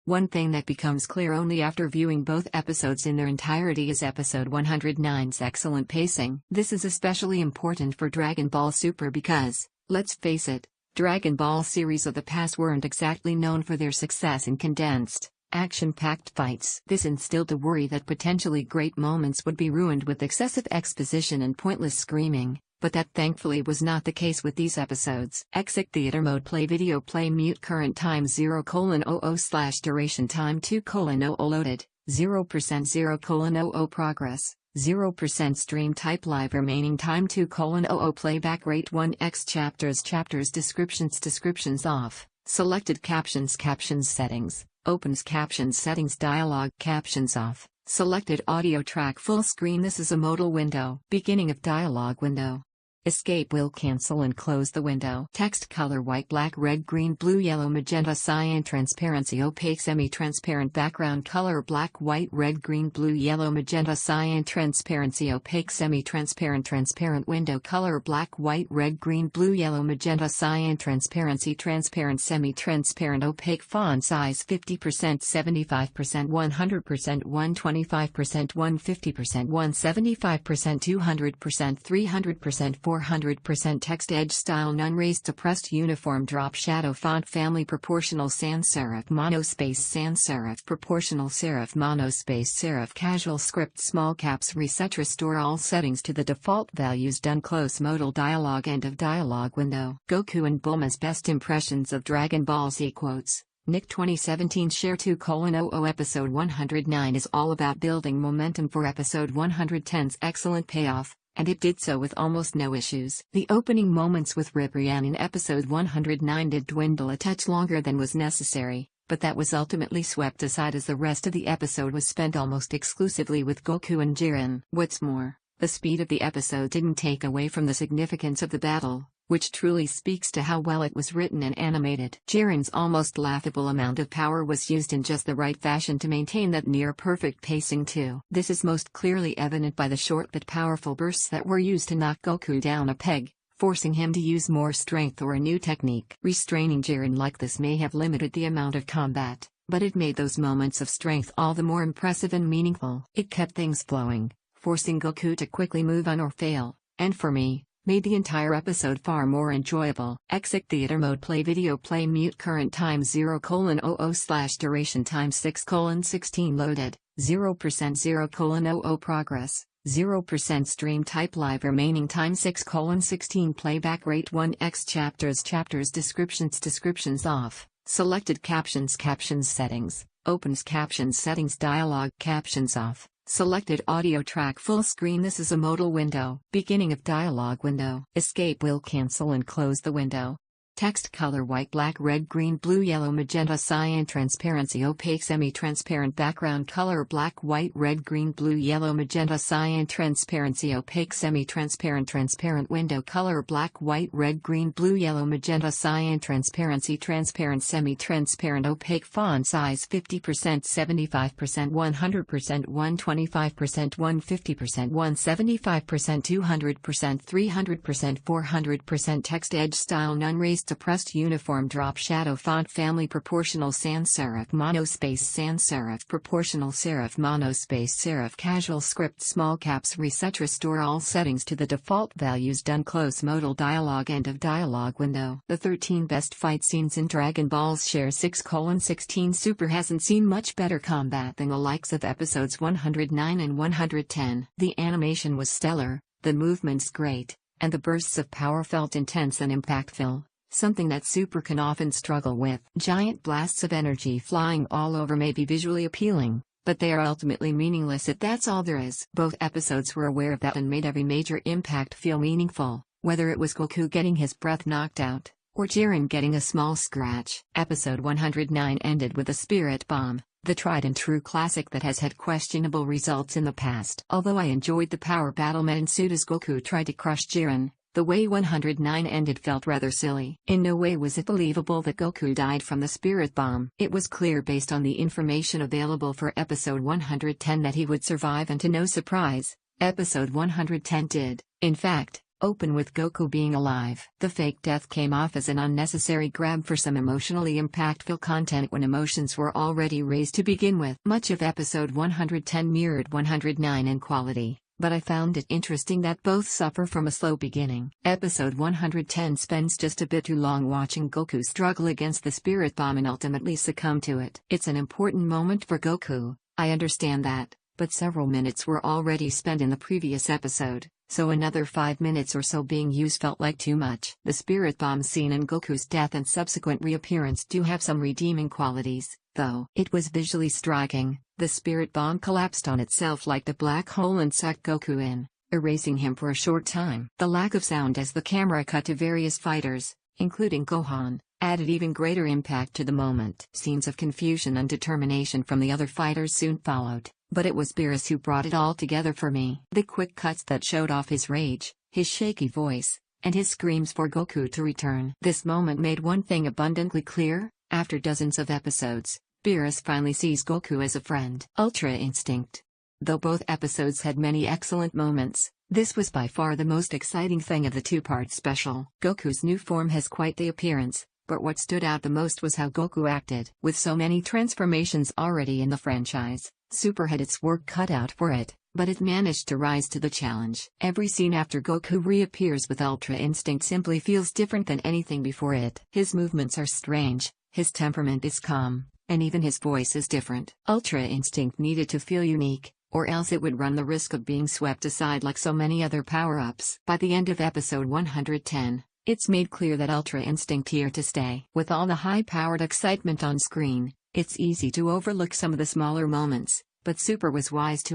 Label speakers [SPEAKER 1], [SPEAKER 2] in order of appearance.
[SPEAKER 1] One thing that becomes clear only after viewing both episodes in their entirety is episode 109's excellent pacing. This is especially important for Dragon Ball Super because, let's face it, Dragon Ball series of the past weren't exactly known for their success in condensed, action-packed fights. This instilled the worry that potentially great moments would be ruined with excessive exposition and pointless screaming, but that thankfully was not the case with these episodes. Exit theater mode. Play video. Play mute. Current time 0:00 duration time 2:00 loaded 0% 0:00 progress 0% stream type live remaining time 2:00 playback rate 1x chapters descriptions off selected captions settings opens captions settings dialogue captions off selected audio track full screen. This is a modal window. Beginning of dialogue window. Escape will cancel and close the window. Text color white black red green blue yellow magenta cyan transparency opaque semi-transparent background color black white red green blue yellow magenta cyan transparency opaque semi-transparent transparent window color black white red green blue yellow magenta cyan transparency transparent semi-transparent opaque font size 50% 75% 100% 125% 150% 175% 200% 300% 400% text edge style none raised suppressed uniform drop shadow font family proportional sans serif monospace sans serif proportional serif monospace serif casual script small caps reset restore all settings to the default values done close modal dialogue end of dialogue window. Goku and Bulma's best impressions of Dragon Ball Z quotes. Nick 2017 Share 2:00 Episode 109 is all about building momentum for Episode 110's excellent payoff, and it did so with almost no issues. The opening moments with Ribrianne in Episode 109 did dwindle a touch longer than was necessary, but that was ultimately swept aside as the rest of the episode was spent almost exclusively with Goku and Jiren. What's more, the speed of the episode didn't take away from the significance of the battle, which truly speaks to how well it was written and animated. Jiren's almost laughable amount of power was used in just the right fashion to maintain that near-perfect pacing too. This is most clearly evident by the short but powerful bursts that were used to knock Goku down a peg, forcing him to use more strength or a new technique. Restraining Jiren like this may have limited the amount of combat, but it made those moments of strength all the more impressive and meaningful. It kept things flowing, forcing Goku to quickly move on or fail, and for me, made the entire episode far more enjoyable. Exit theater mode. Play video. Play mute. Current time 0:00 duration time 6:16 loaded 0% 0:00 progress 0% stream type live remaining time 6:16 playback rate 1x chapters descriptions off selected captions settings opens captions settings dialogue captions off selected audio track full screen. This is a modal window. Beginning of dialogue window. Escape will cancel and close the window. Text color white black red green blue yellow magenta cyan transparency opaque semi-transparent background color black white red green blue yellow magenta cyan transparency opaque semi-transparent transparent window color black white red green blue yellow magenta cyan transparency transparent semi-transparent opaque font size 50% 75% 100% 125% 150% 175% 200% 300% 400% text edge style none raised suppressed uniform drop shadow font family proportional sans serif monospace sans serif proportional serif monospace serif casual script small caps reset restore all settings to the default values done close modal dialogue end of dialogue window. The 13 best fight scenes in Dragon Ball's Share 6:16 Super hasn't seen much better combat than the likes of episodes 109 and 110. The animation was stellar, the movements great, and the bursts of power felt intense and impactful. Something that Super can often struggle with. Giant blasts of energy flying all over may be visually appealing, but they are ultimately meaningless if that's all there is. Both episodes were aware of that and made every major impact feel meaningful, whether it was Goku getting his breath knocked out, or Jiren getting a small scratch. Episode 109 ended with a spirit bomb, the tried and true classic that has had questionable results in the past. Although I enjoyed the power battle that ensued as Goku tried to crush Jiren, the way 109 ended felt rather silly. In no way was it believable that Goku died from the spirit bomb. It was clear based on the information available for episode 110 that he would survive, and to no surprise, episode 110 did. In fact, open with Goku being alive. The fake death came off as an unnecessary grab for some emotionally impactful content when emotions were already raised to begin with. Much of episode 110 mirrored 109 in quality, but I found it interesting that both suffer from a slow beginning. Episode 110 spends just a bit too long watching Goku struggle against the Spirit Bomb and ultimately succumb to it. It's an important moment for Goku, I understand that, but several minutes were already spent in the previous episode, so another 5 minutes or so being used felt like too much. The Spirit Bomb scene and Goku's death and subsequent reappearance do have some redeeming qualities, though. It was visually striking. The Spirit Bomb collapsed on itself like the black hole and sucked Goku in, erasing him for a short time. The lack of sound as the camera cut to various fighters, including Gohan, added even greater impact to the moment. Scenes of confusion and determination from the other fighters soon followed, but it was Beerus who brought it all together for me. The quick cuts that showed off his rage, his shaky voice, and his screams for Goku to return. This moment made one thing abundantly clear: after dozens of episodes, Beerus finally sees Goku as a friend. Ultra Instinct. Though both episodes had many excellent moments, this was by far the most exciting thing of the two-part special. Goku's new form has quite the appearance, but what stood out the most was how Goku acted. With so many transformations already in the franchise, Super had its work cut out for it, but it managed to rise to the challenge. Every scene after Goku reappears with Ultra Instinct simply feels different than anything before it. His movements are strange, his temperament is calm, and even his voice is different. Ultra Instinct needed to feel unique, or else it would run the risk of being swept aside like so many other power-ups. By the end of episode 110, it's made clear that Ultra Instinct here to stay. With all the high-powered excitement on screen, it's easy to overlook some of the smaller moments, but Super was wise to